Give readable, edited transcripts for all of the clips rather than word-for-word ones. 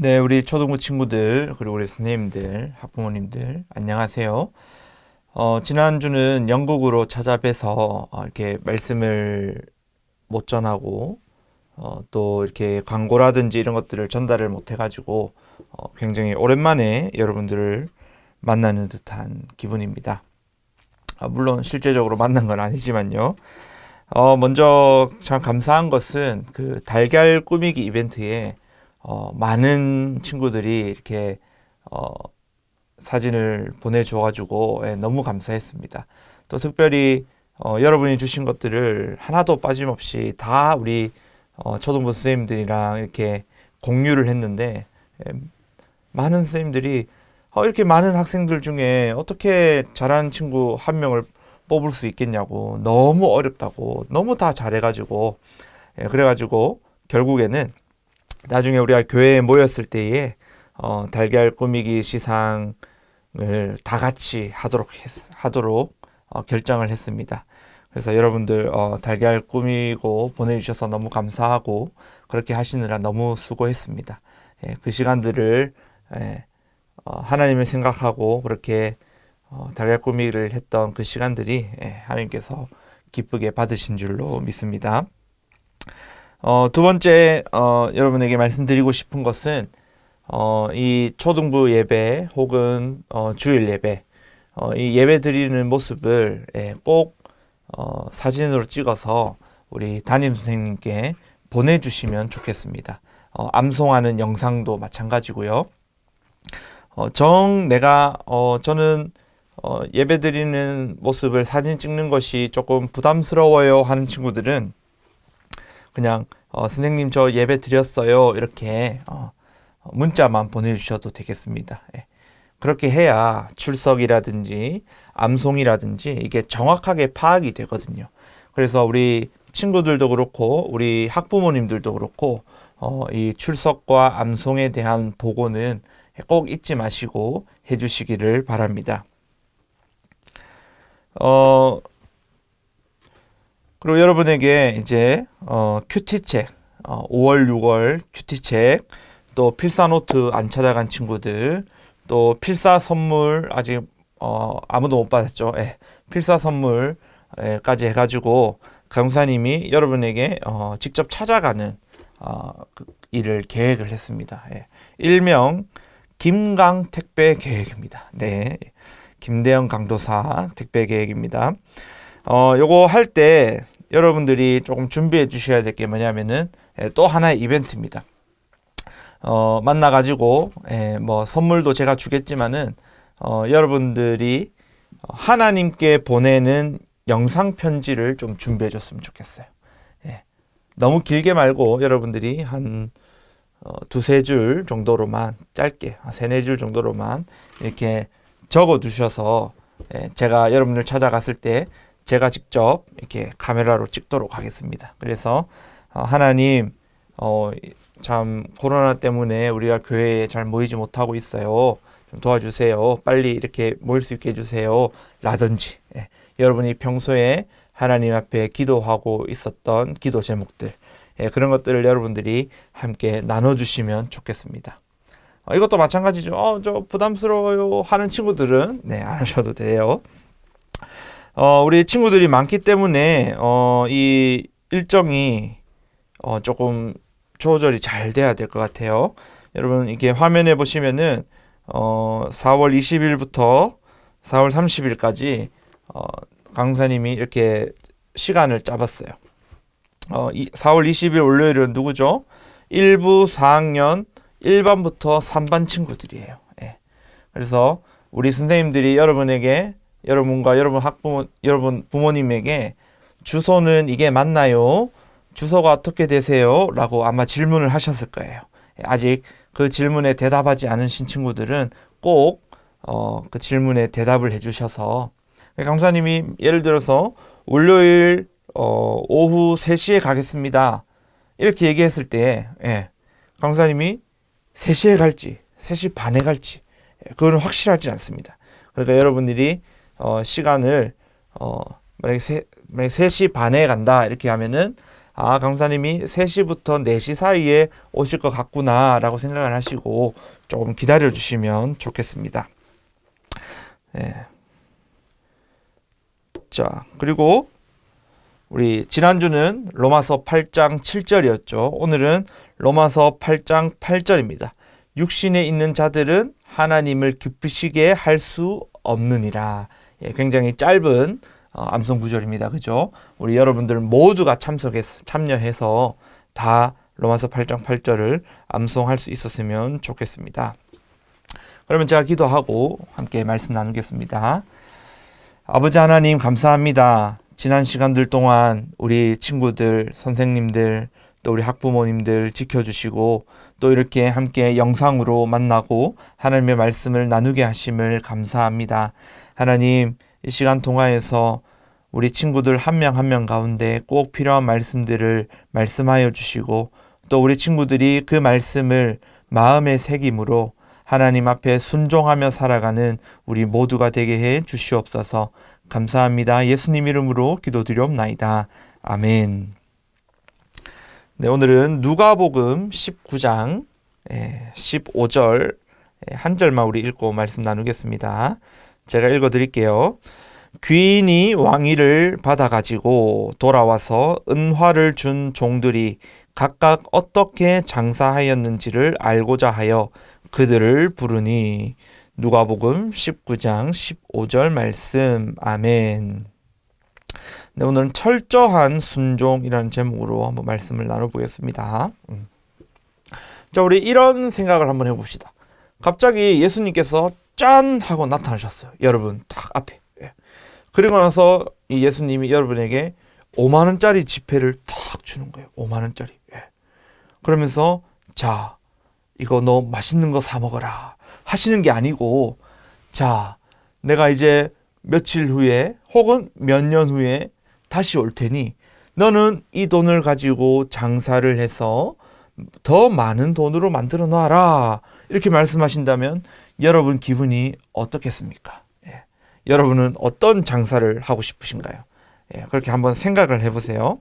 네, 우리 초등부 친구들, 그리고 우리 선생님들, 학부모님들, 안녕하세요. 지난주는 영국으로 찾아뵈서 이렇게 말씀을 못 전하고, 또 이렇게 광고라든지 이런 것들을 전달을 못 해가지고, 굉장히 오랜만에 여러분들을 만나는 듯한 기분입니다. 물론 실제적으로 만난 건 아니지만요. 먼저 참 감사한 것은 그 달걀 꾸미기 이벤트에 많은 친구들이 이렇게 어, 사진을 보내줘가지고 너무 감사했습니다. 또 특별히 여러분이 주신 것들을 하나도 빠짐없이 다 우리 초등부 선생님들이랑 이렇게 공유를 했는데 예, 많은 선생님들이 이렇게 많은 학생들 중에 어떻게 잘하는 친구 한 명을 뽑을 수 있겠냐고 너무 어렵다고 너무 다 잘해가지고 그래가지고 결국에는 나중에 우리가 교회에 모였을 때에 달걀 꾸미기 시상을 다 같이 하도록 결정을 했습니다. 그래서 여러분들 달걀 꾸미고 보내주셔서 너무 감사하고 그렇게 하시느라 너무 수고했습니다. 그 시간들을 하나님을 생각하고 그렇게 달걀 꾸미기를 했던 그 시간들이 하나님께서 기쁘게 받으신 줄로 믿습니다. 두 번째 여러분에게 말씀드리고 싶은 것은 이 초등부 예배 혹은 주일 예배 이 예배 드리는 모습을 꼭 사진으로 찍어서 우리 담임 선생님께 보내주시면 좋겠습니다. 암송하는 영상도 마찬가지고요. 저는 예배 드리는 모습을 사진 찍는 것이 조금 부담스러워요 하는 친구들은 그냥 선생님 저 예배 드렸어요 이렇게 문자만 보내주셔도 되겠습니다. 그렇게 해야 출석이라든지 암송이라든지 이게 정확하게 파악이 되거든요. 그래서 우리 친구들도 그렇고 우리 학부모님들도 그렇고 이 출석과 암송에 대한 보고는 꼭 잊지 마시고 해주시기를 바랍니다. 그리고 여러분에게 이제 큐티책 5월 6월 큐티책 또 필사노트 안 찾아간 친구들 또 필사 선물 아직 아무도 못 받았죠. 필사 선물까지 해가지고 강사님이 여러분에게 직접 찾아가는 그 일을 계획을 했습니다. 일명 김강 택배 계획입니다. 네, 김대영 강도사 택배 계획입니다. 요거 할 때 여러분들이 조금 준비해 주셔야 될 게 뭐냐면은 또 하나의 이벤트입니다. 만나가지고 뭐 선물도 제가 주겠지만은 여러분들이 하나님께 보내는 영상 편지를 좀 준비해 줬으면 좋겠어요. 너무 길게 말고 여러분들이 한 두세 줄 정도로만 짧게 세네 줄 정도로만 이렇게 적어 두셔서 제가 여러분들 찾아갔을 때 제가 직접 이렇게 카메라로 찍도록 하겠습니다. 그래서 하나님 참 코로나 때문에 우리가 교회에 잘 모이지 못하고 있어요. 좀 도와주세요. 빨리 이렇게 모일 수 있게 해주세요. 라든지 여러분이 평소에 하나님 앞에 기도하고 있었던 기도 제목들 그런 것들을 여러분들이 함께 나눠주시면 좋겠습니다. 이것도 마찬가지죠. 저 부담스러워요 하는 친구들은 안 하셔도 돼요. 우리 친구들이 많기 때문에 이 일정이 조금 조절이 잘 돼야 될 것 같아요. 여러분 이게 화면에 보시면은 4월 20일부터 4월 30일까지 강사님이 이렇게 시간을 잡았어요. 4월 20일 월요일은 누구죠? 1부 4학년 1반부터 3반 친구들이에요. 그래서 우리 선생님들이 여러분과 여러분 부모님에게 주소는 이게 맞나요? 주소가 어떻게 되세요? 라고 아마 질문을 하셨을 거예요. 아직 그 질문에 대답하지 않으신 친구들은 꼭 그 질문에 대답을 해주셔서 강사님이 예를 들어서 월요일 오후 3시에 가겠습니다. 이렇게 얘기했을 때 강사님이 3시에 갈지 3시 반에 갈지 그건 확실하지 않습니다. 그러니까 여러분들이 시간을 만약에 3시 반에 간다 이렇게 하면은 아, 강사님이 3시부터 4시 사이에 오실 것 같구나 라고 생각을 하시고 조금 기다려 주시면 좋겠습니다. 네. 자, 그리고 우리 지난주는 로마서 8장 7절이었죠. 오늘은 로마서 8장 8절입니다. 육신에 있는 자들은 하나님을 기쁘시게 할 수 없느니라. 예, 굉장히 짧은 암송 구절입니다. 그죠? 우리 여러분들 모두가 참여해서 다 로마서 8장 8절을 암송할 수 있었으면 좋겠습니다. 그러면 제가 기도하고 함께 말씀 나누겠습니다. 아버지 하나님 감사합니다. 지난 시간들 동안 우리 친구들, 선생님들, 또 우리 학부모님들 지켜주시고 또 이렇게 함께 영상으로 만나고 하나님의 말씀을 나누게 하심을 감사합니다. 하나님, 이 시간 통화에서 우리 친구들 한 명 한 명 가운데 꼭 필요한 말씀들을 말씀하여 주시고 또 우리 친구들이 그 말씀을 마음에 새김으로 하나님 앞에 순종하며 살아가는 우리 모두가 되게 해 주시옵소서. 감사합니다. 예수님 이름으로 기도드리옵나이다. 아멘. 네, 오늘은 누가복음 19장 15절 한 절만 우리 읽고 말씀 나누겠습니다. 제가 읽어드릴게요. 귀인이 왕위를 받아가지고 돌아와서 은화를 준 종들이 각각 어떻게 장사하였는지를 알고자 하여 그들을 부르니. 누가복음 19장 15절 말씀. 아멘. 네, 오늘은 철저한 순종이라는 제목으로 한번 말씀을 나눠보겠습니다. 자, 우리 이런 생각을 한번 해봅시다. 갑자기 예수님께서 짠 하고 나타나셨어요. 여러분 딱 앞에. 그리고 나서 이 예수님이 여러분에게 5만 원짜리 지폐를 탁 주는 거예요. 5만 원짜리. 그러면서 자, 이거 너 맛있는 거 사 먹어라 하시는 게 아니고, 자, 내가 이제 며칠 후에 혹은 몇 년 후에 다시 올 테니 너는 이 돈을 가지고 장사를 해서 더 많은 돈으로 만들어 놔라. 이렇게 말씀하신다면 여러분 기분이 어떻겠습니까? 여러분은 어떤 장사를 하고 싶으신가요? 그렇게 한번 생각을 해보세요.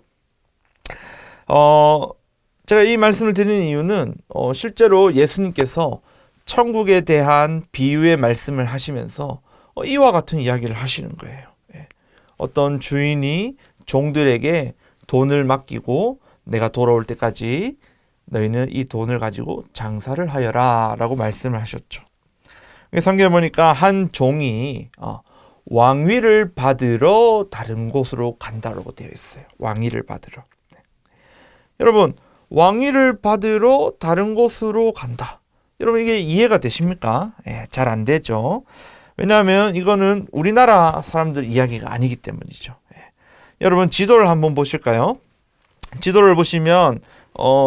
제가 이 말씀을 드리는 이유는 실제로 예수님께서 천국에 대한 비유의 말씀을 하시면서 이와 같은 이야기를 하시는 거예요. 어떤 주인이 종들에게 돈을 맡기고 내가 돌아올 때까지 너희는 이 돈을 가지고 장사를 하여라 라고 말씀을 하셨죠. 성경에 보니까 한 종이 왕위를 받으러 다른 곳으로 간다라고 되어 있어요. 왕위를 받으러. 여러분, 왕위를 받으러 다른 곳으로 간다. 여러분 이게 이해가 되십니까? 잘 안 되죠. 왜냐하면 이거는 우리나라 사람들 이야기가 아니기 때문이죠. 여러분 지도를 한번 보실까요? 지도를 보시면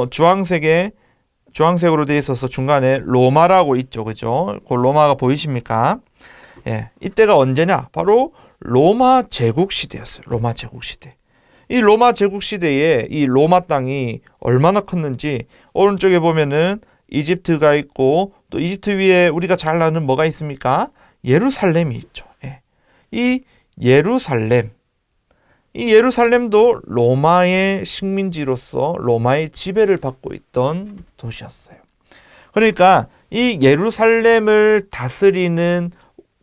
주황색으로 되어 있어서 중간에 로마라고 있죠. 그죠? 그 로마가 보이십니까? 이때가 언제냐? 바로 로마 제국 시대였어요. 로마 제국 시대. 이 로마 제국 시대에 이 로마 땅이 얼마나 컸는지 오른쪽에 보면은 이집트가 있고 또 이집트 위에 우리가 잘 아는 뭐가 있습니까? 예루살렘이 있죠. 이 예루살렘도 로마의 식민지로서 로마의 지배를 받고 있던 도시였어요. 그러니까 이 예루살렘을 다스리는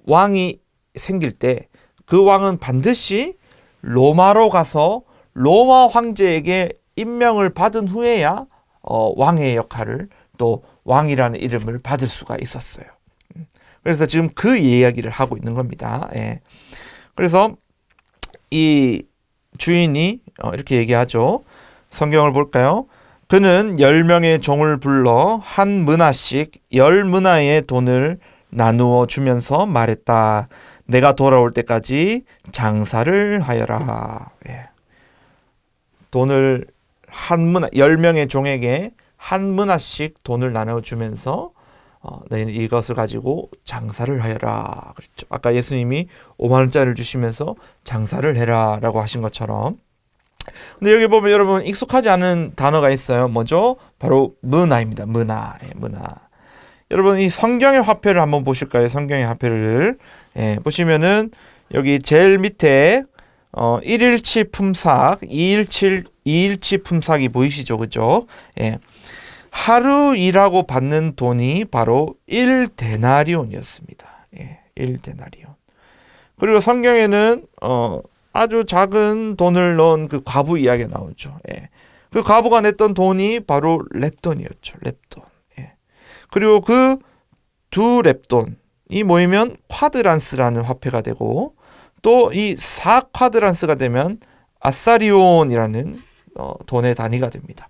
왕이 생길 때 그 왕은 반드시 로마로 가서 로마 황제에게 임명을 받은 후에야 왕의 역할을 또 왕이라는 이름을 받을 수가 있었어요. 그래서 지금 그 이야기를 하고 있는 겁니다. 그래서 이 주인이 이렇게 얘기하죠. 성경을 볼까요? 그는 10명의 종을 불러 한 문화씩 10문화의 돈을 나누어 주면서 말했다. 내가 돌아올 때까지 장사를 하여라. 돈을 한 문화, 10명의 종에게 한 문화씩 돈을 나눠주면서 너희는 이것을 가지고 장사를 하여라. 그렇죠. 아까 예수님이 5만 원짜리를 주시면서 장사를 해라 라고 하신 것처럼. 근데 여기 보면 여러분 익숙하지 않은 단어가 있어요. 뭐죠? 바로 문화입니다. 문화. 여러분 이 성경의 화폐를 한번 보실까요? 성경의 화폐를 보시면은 여기 제일 밑에 117 품삯, 217 이일치 품삯이 보이시죠? 그죠? 예. 하루 일하고 받는 돈이 바로 1데나리온이었습니다. 예, 1데나리온. 그리고 성경에는 아주 작은 돈을 넣은 그 과부 이야기가 나오죠. 예. 그 과부가 냈던 돈이 바로 렙돈이었죠. 렙돈. 예. 그리고 그 두 렙돈이 모이면 콰드란스라는 화폐가 되고, 또 이 4콰드란스가 되면 아사리온이라는 돈의 단위가 됩니다.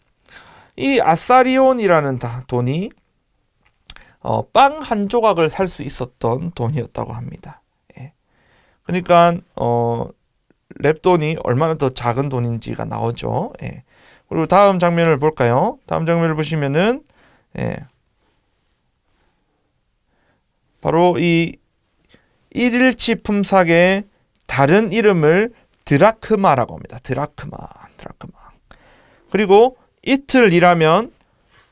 이 아사리온이라는 돈이 빵 한 조각을 살 수 있었던 돈이었다고 합니다. 예. 그러니까 렙돈이 얼마나 더 작은 돈인지가 나오죠. 예. 그리고 다음 장면을 볼까요? 다음 장면을 보시면은 바로 이 1일치 품삯의 다른 이름을 드라크마라고 합니다. 드라크마. 그리고 이틀 일하면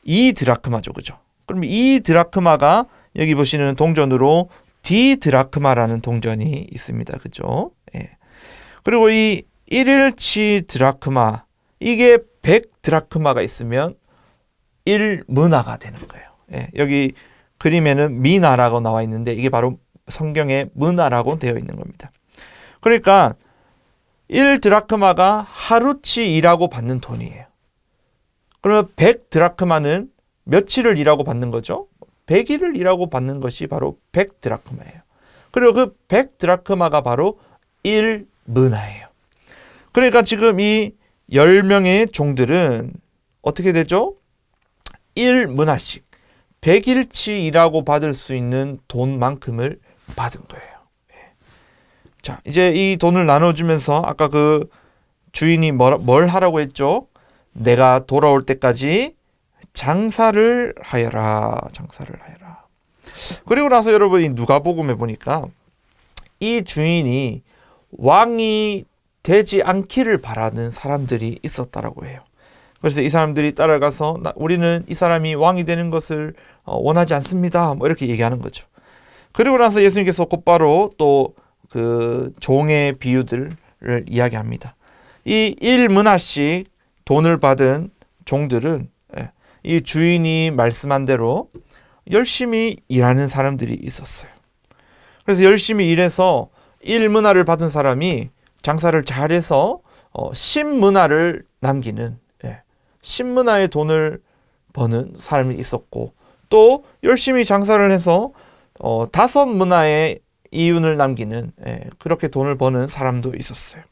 2드라크마죠. 그죠? 그럼 이 드라크마가 여기 보시는 동전으로 디드라크마라는 동전이 있습니다. 그죠? 예. 그리고 이 1일치 드라크마, 이게 100드라크마가 있으면 1문화가 되는 거예요. 예. 여기 그림에는 미나라고 나와 있는데 이게 바로 성경의 문화라고 되어 있는 겁니다. 그러니까 1드라크마가 하루치 일하고 받는 돈이에요. 그러면 100드라크마는 며칠을 일하고 받는 거죠? 100일을 일하고 받는 것이 바로 100드라크마예요. 그리고 그 100드라크마가 바로 1문화예요. 그러니까 지금 이 10명의 종들은 어떻게 되죠? 1문화씩 100일치 일하고 받을 수 있는 돈만큼을 받은 거예요. 자, 이제 이 돈을 나눠주면서 아까 그 주인이 뭘 하라고 했죠? 내가 돌아올 때까지 장사를 하여라. 그리고 나서 여러분이 누가복음에 보니까 이 주인이 왕이 되지 않기를 바라는 사람들이 있었다라고 해요. 그래서 이 사람들이 따라가서 우리는 이 사람이 왕이 되는 것을 원하지 않습니다. 뭐 이렇게 얘기하는 거죠. 그리고 나서 예수님께서 곧바로 또 그 종의 비유들을 이야기합니다. 이 1문화씩 돈을 받은 종들은 이 주인이 말씀한 대로 열심히 일하는 사람들이 있었어요. 그래서 열심히 일해서 1문화를 받은 사람이 장사를 잘해서 10문화를 남기는 10문화의 돈을 버는 사람이 있었고, 또 열심히 장사를 해서 5문화의 이윤을 남기는 그렇게 돈을 버는 사람도 있었어요.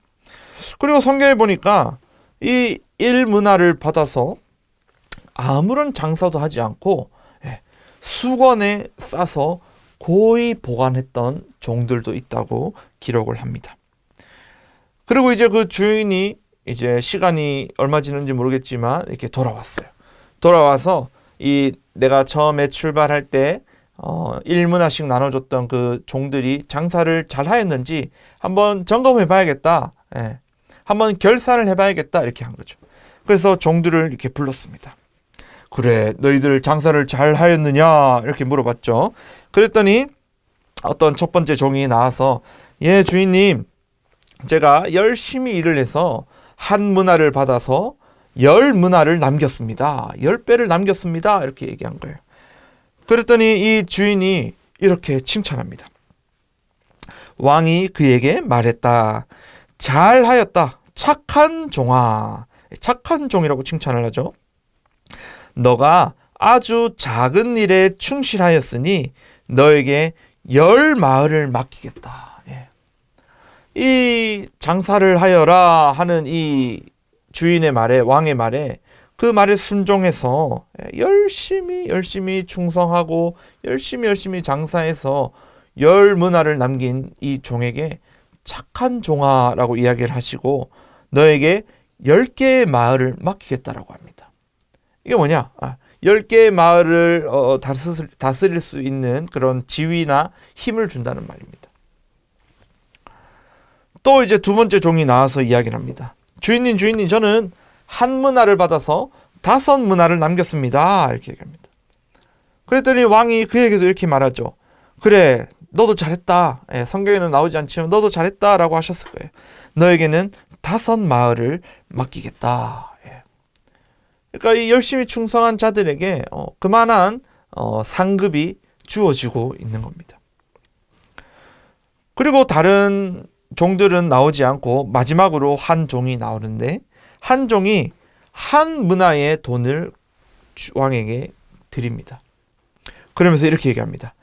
그리고 성경에 보니까 이 1문화를 받아서 아무런 장사도 하지 않고 수건에 싸서 고이 보관했던 종들도 있다고 기록을 합니다. 그리고 이제 그 주인이 이제 시간이 얼마 지났는지 모르겠지만 이렇게 돌아왔어요. 돌아와서 이 내가 처음에 출발할 때 1문화씩 나눠줬던 그 종들이 장사를 잘 하였는지 한번 점검해 봐야겠다. 한번 결산을 해봐야겠다. 이렇게 한 거죠. 그래서 종들을 이렇게 불렀습니다. 그래, 너희들 장사를 잘 하였느냐? 이렇게 물어봤죠. 그랬더니 어떤 첫 번째 종이 나와서, 예, 주인님, 제가 열심히 일을 해서 한 문화를 받아서 10문화를 남겼습니다. 10배를 남겼습니다. 이렇게 얘기한 거예요. 그랬더니 이 주인이 이렇게 칭찬합니다. 왕이 그에게 말했다. 잘하였다. 착한 종아. 착한 종이라고 칭찬을 하죠. 너가 아주 작은 일에 충실하였으니 너에게 10마을을 맡기겠다. 이 장사를 하여라 하는 이 주인의 말에, 왕의 말에, 그 말에 순종해서 열심히 충성하고 열심히 장사해서 10문화를 남긴 이 종에게 착한 종아라고 이야기를 하시고, 너에게 10개의 마을을 맡기겠다라고 합니다. 이게 뭐냐? 10개의 마을을 다스릴 수 있는 그런 지위나 힘을 준다는 말입니다. 또 이제 두 번째 종이 나와서 이야기를 합니다. 주인님, 저는 한 문화를 받아서 5문화를 남겼습니다. 이렇게 얘기합니다. 그랬더니 왕이 그에게서 이렇게 말하죠. 그래, 너도 잘했다. 성경에는 나오지 않지만 너도 잘했다라고 하셨을 거예요. 너에게는 5 마을을 맡기겠다. 예. 그러니까 이 열심히 충성한 자들에게 그만한 상급이 주어지고 있는 겁니다. 그리고 다른 종들은 나오지 않고 마지막으로 한 종이 나오는데, 한 종이 한 문화의 돈을 왕에게 드립니다. 그러면서 이렇게 얘기합니다.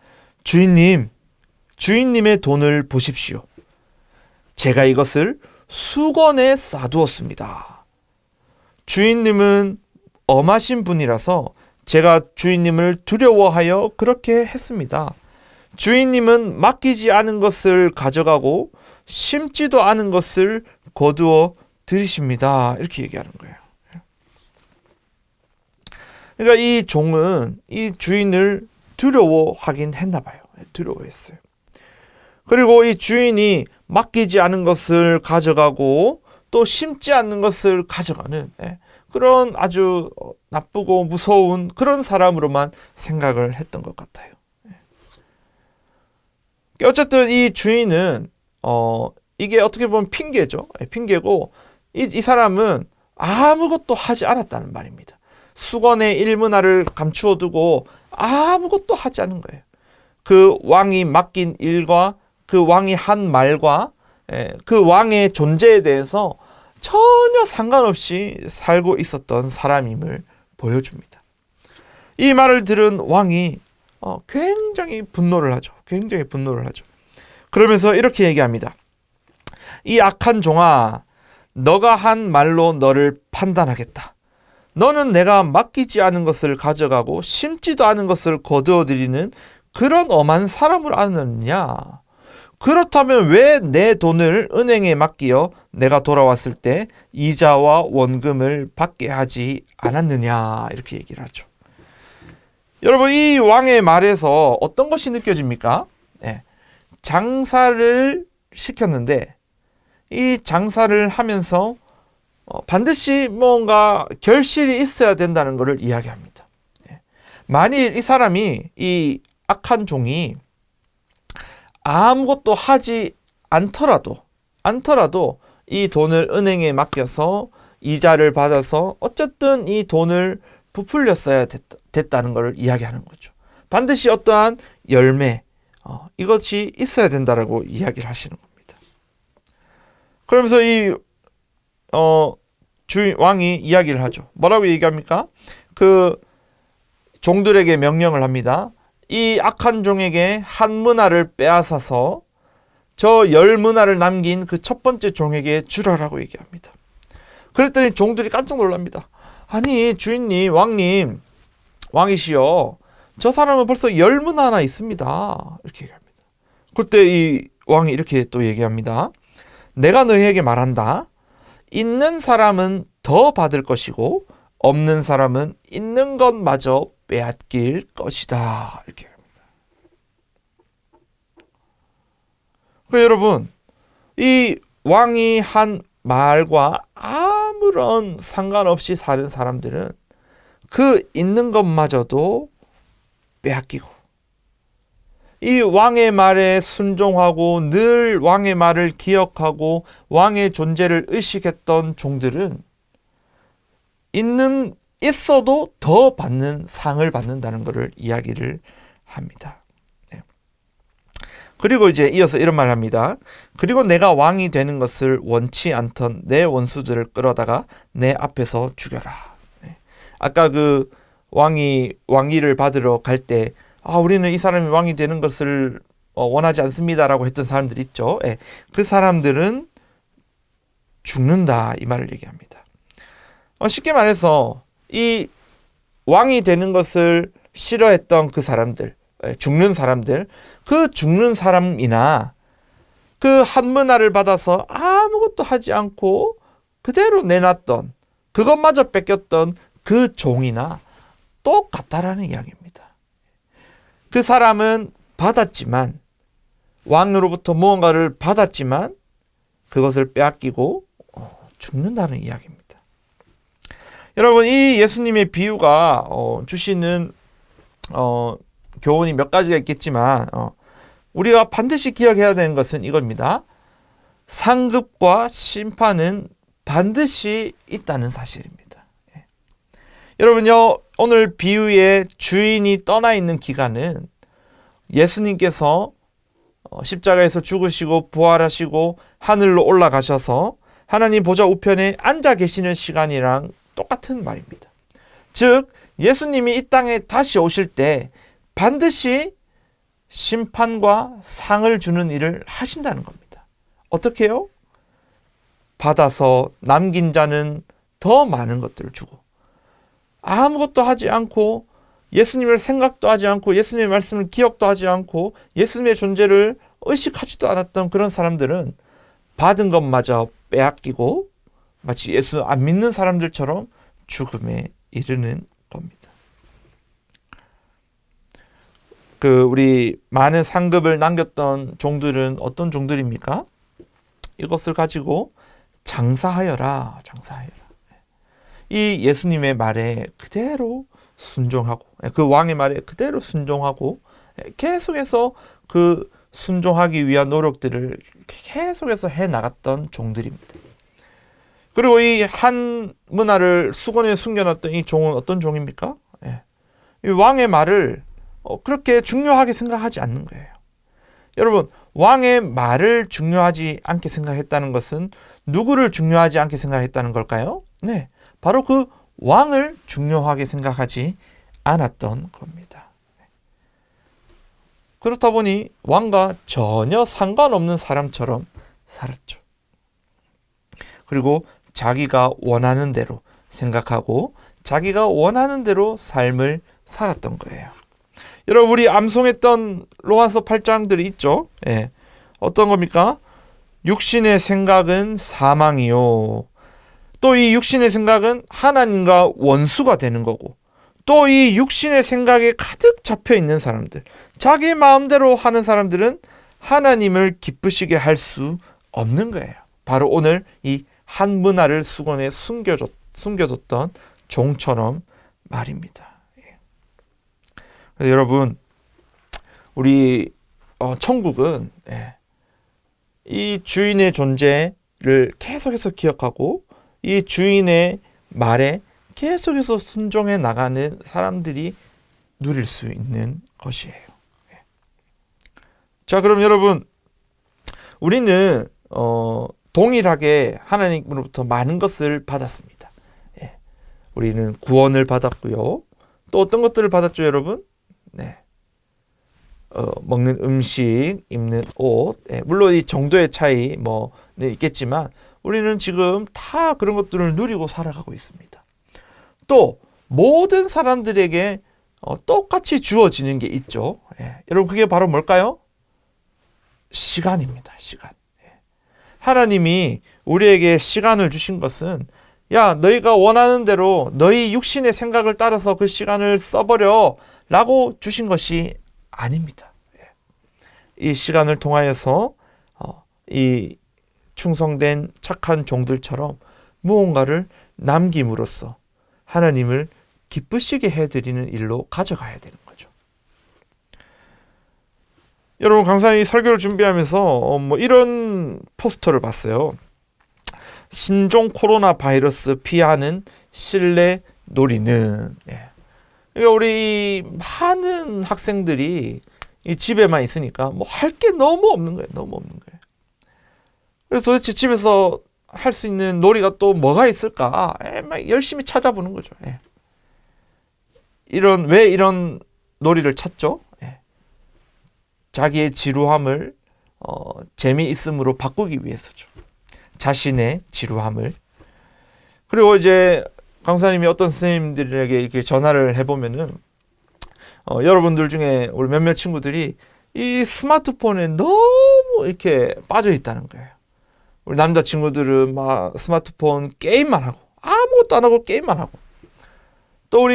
주인님의 돈을 보십시오. 제가 이것을 수건에 싸두었습니다. 주인님은 엄하신 분이라서 제가 주인님을 두려워하여 그렇게 했습니다. 주인님은 맡기지 않은 것을 가져가고 심지도 않은 것을 거두어 들이십니다. 이렇게 얘기하는 거예요. 그러니까 이 종은 이 주인을 두려워하긴 했나 봐요. 두려워했어요. 그리고 이 주인이 맡기지 않은 것을 가져가고 또 심지 않는 것을 가져가는 그런 아주 나쁘고 무서운 그런 사람으로만 생각을 했던 것 같아요. 어쨌든 이 주인은 이게 어떻게 보면 핑계죠. 핑계고 이 사람은 아무것도 하지 않았다는 말입니다. 수건에 일문화를 감추어 두고 아무것도 하지 않은 거예요. 그 왕이 맡긴 일과 그 왕이 한 말과 그 왕의 존재에 대해서 전혀 상관없이 살고 있었던 사람임을 보여줍니다. 이 말을 들은 왕이 굉장히 분노를 하죠. 굉장히 분노를 하죠. 그러면서 이렇게 얘기합니다. 이 악한 종아, 너가 한 말로 너를 판단하겠다. 너는 내가 맡기지 않은 것을 가져가고 심지도 않은 것을 거두어들이는 그런 엄한 사람을 아느냐? 그렇다면 왜 내 돈을 은행에 맡기어 내가 돌아왔을 때 이자와 원금을 받게 하지 않았느냐? 이렇게 얘기를 하죠. 여러분, 이 왕의 말에서 어떤 것이 느껴집니까? 장사를 시켰는데 이 장사를 하면서 반드시 뭔가 결실이 있어야 된다는 것을 이야기합니다. 만일 이 사람이, 이 악한 종이 아무것도 하지 않더라도 이 돈을 은행에 맡겨서 이자를 받아서 어쨌든 이 돈을 부풀렸어야 됐다는 것을 이야기하는 거죠. 반드시 어떠한 열매, 이것이 있어야 된다라고 이야기를 하시는 겁니다. 그러면서 이 왕이 이야기를 하죠. 뭐라고 얘기합니까? 그 종들에게 명령을 합니다. 이 악한 종에게 한 문화를 빼앗아서 저 10문화를 남긴 그 첫 번째 종에게 주라라고 얘기합니다. 그랬더니 종들이 깜짝 놀랍니다. 아니 주인님, 왕이시여, 저 사람은 벌써 10문화나 있습니다. 이렇게 얘기합니다. 그때 이 왕이 이렇게 또 얘기합니다. 내가 너희에게 말한다. 있는 사람은 더 받을 것이고 없는 사람은 있는 것마저 빼앗길 것이다. 이렇게 합니다. 여러분, 이 왕이 한 말과 아무런 상관없이 사는 사람들은 그 있는 것마저도 빼앗기고, 이 왕의 말에 순종하고 늘 왕의 말을 기억하고 왕의 존재를 의식했던 종들은 있어도 더 받는 상을 받는다는 것을 이야기를 합니다. 그리고 이제 이어서 이런 말을 합니다. 그리고 내가 왕이 되는 것을 원치 않던 내 원수들을 끌어다가 내 앞에서 죽여라. 아까 그 왕위를 받으러 갈 때 우리는 이 사람이 왕이 되는 것을 원하지 않습니다라고 했던 사람들 있죠. 그 사람들은 죽는다, 이 말을 얘기합니다. 쉽게 말해서 이 왕이 되는 것을 싫어했던 그 사람들, 죽는 사람들, 그 죽는 사람이나 그 한문화를 받아서 아무것도 하지 않고 그대로 내놨던, 그것마저 뺏겼던 그 종이나 똑같다라는 이야기입니다. 그 사람은 받았지만, 왕으로부터 무언가를 받았지만 그것을 빼앗기고 죽는다는 이야기입니다. 여러분, 이 예수님의 비유가 주시는 교훈이 몇 가지가 있겠지만 우리가 반드시 기억해야 되는 것은 이겁니다. 상급과 심판은 반드시 있다는 사실입니다. 예. 여러분요, 오늘 비유의 주인이 떠나 있는 기간은 예수님께서 십자가에서 죽으시고 부활하시고 하늘로 올라가셔서 하나님 보좌 우편에 앉아 계시는 시간이랑 똑같은 말입니다. 즉 예수님이 이 땅에 다시 오실 때 반드시 심판과 상을 주는 일을 하신다는 겁니다. 어떻게 해요? 받아서 남긴 자는 더 많은 것들을 주고, 아무것도 하지 않고 예수님을 생각도 하지 않고 예수님의 말씀을 기억도 하지 않고 예수님의 존재를 의식하지도 않았던 그런 사람들은 받은 것마저 빼앗기고 마치 예수 안 믿는 사람들처럼 죽음에 이르는 겁니다. 우리 많은 상급을 남겼던 종들은 어떤 종들입니까? 이것을 가지고 장사하여라. 이 예수님의 말에 그대로 순종하고, 그 왕의 말에 그대로 순종하고, 계속해서 그 순종하기 위한 노력들을 계속해서 해나갔던 종들입니다. 그리고 이 한 문화를 수건에 숨겨놨던 이 종은 어떤 종입니까? 이 왕의 말을 그렇게 중요하게 생각하지 않는 거예요. 여러분, 왕의 말을 중요하지 않게 생각했다는 것은 누구를 중요하지 않게 생각했다는 걸까요? 네, 바로 그 왕을 중요하게 생각하지 않았던 겁니다. 그렇다 보니 왕과 전혀 상관없는 사람처럼 살았죠. 그리고 자기가 원하는 대로 생각하고 자기가 원하는 대로 삶을 살았던 거예요. 여러분, 우리 암송했던 로마서 8장들이 있죠. 예. 어떤 겁니까? 육신의 생각은 사망이요. 또 이 육신의 생각은 하나님과 원수가 되는 거고, 또 이 육신의 생각에 가득 잡혀 있는 사람들, 자기 마음대로 하는 사람들은 하나님을 기쁘시게 할 수 없는 거예요. 바로 오늘 이 한 문화를 수건에 숨겨뒀던 종처럼 말입니다. 그래서 여러분, 우리 천국은 이 주인의 존재를 계속해서 기억하고 이 주인의 말에 계속해서 순종해 나가는 사람들이 누릴 수 있는 것이에요. 자, 그럼 여러분, 우리는 동일하게 하나님으로부터 많은 것을 받았습니다. 우리는 구원을 받았고요. 또 어떤 것들을 받았죠, 여러분? 네. 먹는 음식, 입는 옷, 물론 이 정도의 차이 있겠지만 우리는 지금 다 그런 것들을 누리고 살아가고 있습니다. 또 모든 사람들에게 똑같이 주어지는 게 있죠. 여러분, 그게 바로 뭘까요? 시간입니다. 시간. 하나님이 우리에게 시간을 주신 것은, 야, 너희가 원하는 대로 너희 육신의 생각을 따라서 그 시간을 써버려 라고 주신 것이 아닙니다. 이 시간을 통하여서 이 충성된 착한 종들처럼 무언가를 남김으로써 하나님을 기쁘시게 해드리는 일로 가져가야 되는 거죠. 여러분, 강사님이 설교를 준비하면서 이런 포스터를 봤어요. 신종 코로나 바이러스 피하는 실내 놀이는. 그러니까 우리 많은 학생들이 이 집에만 있으니까 할 게 너무 없는 거예요. 너무 없는 거예요. 그래서 도대체 집에서 할 수 있는 놀이가 또 뭐가 있을까? 막 열심히 찾아보는 거죠. 왜 이런 놀이를 찾죠? 자기의 지루함을 재미있음으로 바꾸기 위해서죠. 자신의 지루함을. 그리고 이제 강사님이 어떤 선생님들에게 이렇게 전화를 해보면은 여러분들 중에 우리 몇몇 친구들이 이 스마트폰에 너무 이렇게 빠져 있다는 거예요. 우리 남자 친구들은 막 스마트폰 게임만 하고, 아무것도 안 하고 게임만 하고, 또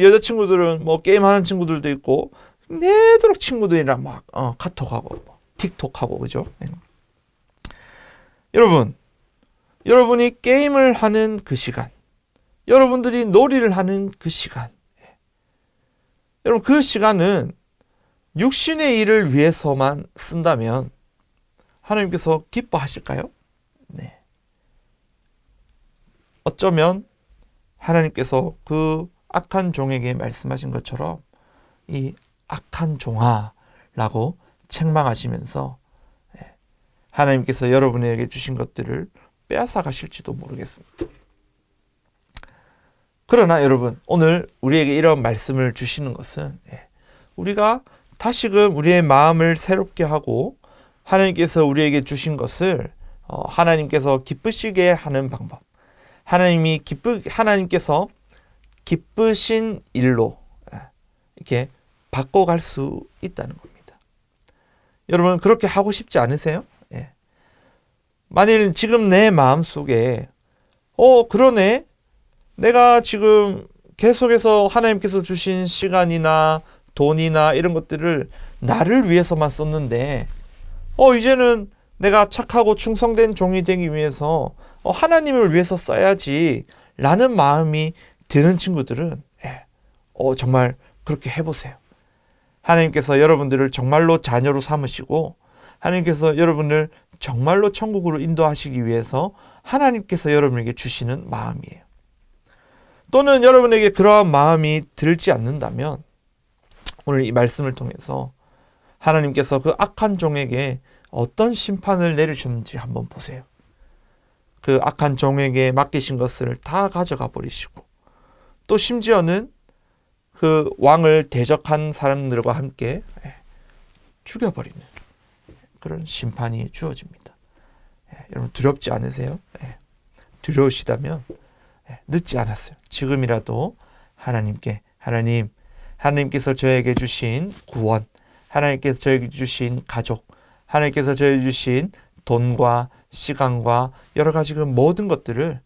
여자 친구들은 게임하는 친구들도 있고 내도록 친구들이랑 막 카톡하고 틱톡하고, 그죠? 여러분이 게임을 하는 그 시간, 여러분들이 놀이를 하는 그 시간, 여러분, 그 시간은 육신의 일을 위해서만 쓴다면 하나님께서 기뻐하실까요? 네. 어쩌면 하나님께서 그 악한 종에게 말씀하신 것처럼 이 악한 종아라고 책망하시면서 하나님께서 여러분에게 주신 것들을 빼앗아 가실지도 모르겠습니다. 그러나 여러분, 오늘 우리에게 이런 말씀을 주시는 것은 우리가 다시금 우리의 마음을 새롭게 하고 하나님께서 우리에게 주신 것을 하나님께서 기쁘시게 하는 방법, 하나님께서 기쁘신 일로 이렇게 바꿔갈 수 있다는 겁니다. 여러분, 그렇게 하고 싶지 않으세요? 만일 지금 내 마음속에 그러네, 내가 지금 계속해서 하나님께서 주신 시간이나 돈이나 이런 것들을 나를 위해서만 썼는데 이제는 내가 착하고 충성된 종이 되기 위해서 하나님을 위해서 써야지 라는 마음이 드는 친구들은 정말 그렇게 해보세요. 하나님께서 여러분들을 정말로 자녀로 삼으시고 하나님께서 여러분을 정말로 천국으로 인도하시기 위해서 하나님께서 여러분에게 주시는 마음이에요. 또는 여러분에게 그러한 마음이 들지 않는다면 오늘 이 말씀을 통해서 하나님께서 그 악한 종에게 어떤 심판을 내리셨는지 한번 보세요. 그 악한 종에게 맡기신 것을 다 가져가 버리시고 또 심지어는 그 왕을 대적한 사람들과 함께 죽여버리는 그런 심판이 주어집니다. 여러분 두렵지 않으세요? 두려우시다면 늦지 않았어요. 지금이라도 하나님께서 저에게 주신 구원, 하나님께서 저에게 주신 가족, 하나님께서 저에게 주신 돈과 시간과 여러 가지 그 모든 것들을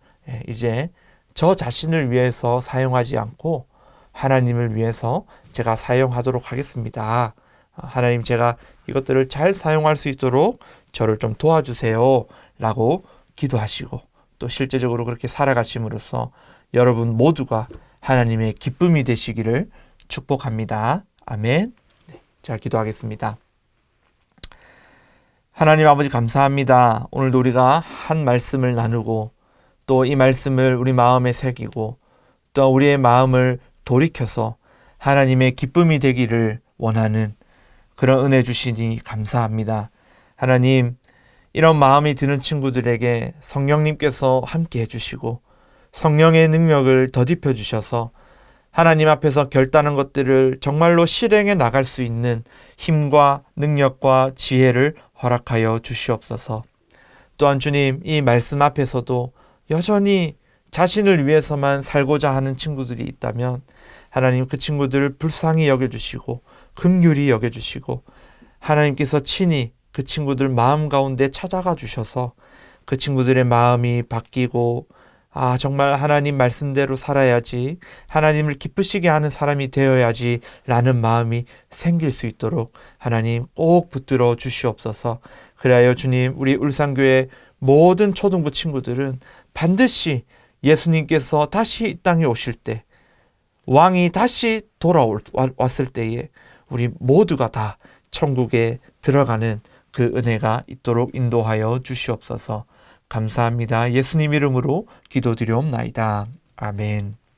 이제 저 자신을 위해서 사용하지 않고 하나님을 위해서 제가 사용하도록 하겠습니다. 하나님, 제가 이것들을 잘 사용할 수 있도록 저를 좀 도와주세요 라고 기도하시고 또 실제적으로 그렇게 살아가심으로써 여러분 모두가 하나님의 기쁨이 되시기를 축복합니다. 아멘. 제가 기도하겠습니다. 하나님 아버지, 감사합니다. 오늘도 우리가 한 말씀을 나누고 또 이 말씀을 우리 마음에 새기고 또 우리의 마음을 돌이켜서 하나님의 기쁨이 되기를 원하는 그런 은혜 주시니 감사합니다. 하나님, 이런 마음이 드는 친구들에게 성령님께서 함께 해주시고 성령의 능력을 더딥혀 주셔서 하나님 앞에서 결단한 것들을 정말로 실행해 나갈 수 있는 힘과 능력과 지혜를 허락하여 주시옵소서. 또한 주님, 이 말씀 앞에서도 여전히 자신을 위해서만 살고자 하는 친구들이 있다면 하나님, 그 친구들을 불쌍히 여겨주시고 긍휼히 여겨주시고 하나님께서 친히 그 친구들 마음 가운데 찾아가 주셔서 그 친구들의 마음이 바뀌고 정말 하나님 말씀대로 살아야지, 하나님을 기쁘시게 하는 사람이 되어야지 라는 마음이 생길 수 있도록 하나님 꼭 붙들어 주시옵소서. 그래야 주님, 우리 울산교회 모든 초등부 친구들은 반드시 예수님께서 다시 이 땅에 오실 때, 왕이 다시 돌아왔을 때에 우리 모두가 다 천국에 들어가는 그 은혜가 있도록 인도하여 주시옵소서. 감사합니다. 예수님 이름으로 기도드리옵나이다. 아멘.